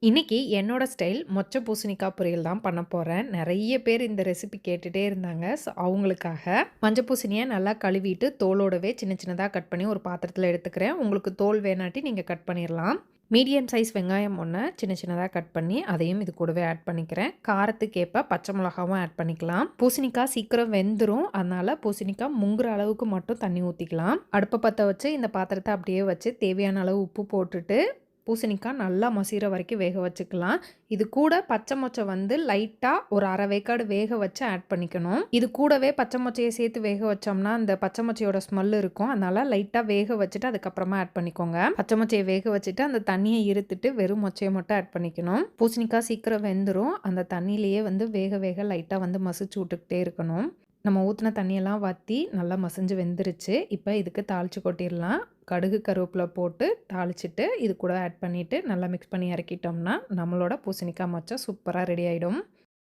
இன்னைக்கு என்னோட ஸ்டைல் மொச்சை பூசணிக்காய் பொரியல் தான் பண்ண போறேன். நெறைய பேர் இந்த ரெசிபி கேட்டுட்டே இருந்தாங்க. ஸோ அவங்களுக்காக மஞ்ச பூசணிய நல்லா கழுவிட்டு தோலோடவே சின்ன சின்னதா கட் பண்ணி ஒரு பாத்திரத்தில எடுத்துக்கிறேன். உங்களுக்கு தோல் வேணாட்டி நீங்க கட் பண்ணிறலாம். மீடியம் சைஸ் வெங்காயம் ஒண்ண சின்ன சின்னதா கட் பண்ணி அதையும் இது கூடவே ஆட் பண்ணிக்கிறேன். காரத்துக்கேற்ப பச்சை மிளகாவும் ஆட் பண்ணிக்கலாம். பூசணிக்காய் சீக்கிரம் வெந்துரும். அதனால பூசணிக்காய் முங்குற அளவுக்கு மட்டும் தண்ணி ஊத்திக்கலாம். அடுப்ப பத்த வச்சு இந்த பாத்திரத்த அப்படியே வச்சு தேவையான அளவு உப்பு போட்டுட்டு பூசணிக்காய் நல்லா மசிகிற வரைக்கும் வேக வச்சுக்கலாம். இது கூட பச்சை மொச்சை வந்து லைட்டாக ஒரு அரை வேக்காடு வேக வச்சு ஆட் பண்ணிக்கணும். இது கூடவே பச்சை மொச்சையை சேர்த்து வேக வச்சோம்னா அந்த பச்சை மொச்சையோட ஸ்மெல் இருக்கும். அதனால லைட்டாக வேக வச்சுட்டு அதுக்கப்புறமா ஆட் பண்ணிக்கோங்க. பச்சை மொச்சையை வேக வச்சுட்டு அந்த தண்ணியை இருத்துட்டு வெறும் மொச்சையை மட்டும் ஆட் பண்ணிக்கணும். பூசணிக்காய் சீக்கிரம் வெந்துடும். அந்த தண்ணியிலேயே வந்து வேக வேக லைட்டாக வந்து மசிச்சு விட்டுக்கிட்டே இருக்கணும். நம்ம ஊற்றின தண்ணியெல்லாம் வற்றி நல்லா மசிஞ்சு வெந்துருச்சு. இப்போ இதுக்கு தாளித்து கொட்டிடலாம். கடுகு கருவேப்பிலை போட்டு தாளிச்சிட்டு இது கூட ஆட் பண்ணிவிட்டு நல்லா மிக்ஸ் பண்ணி இறக்கிட்டோம்னா நம்மளோட பூசணிக்காய் மொச்சை சூப்பராக ரெடி ஆகிடும்.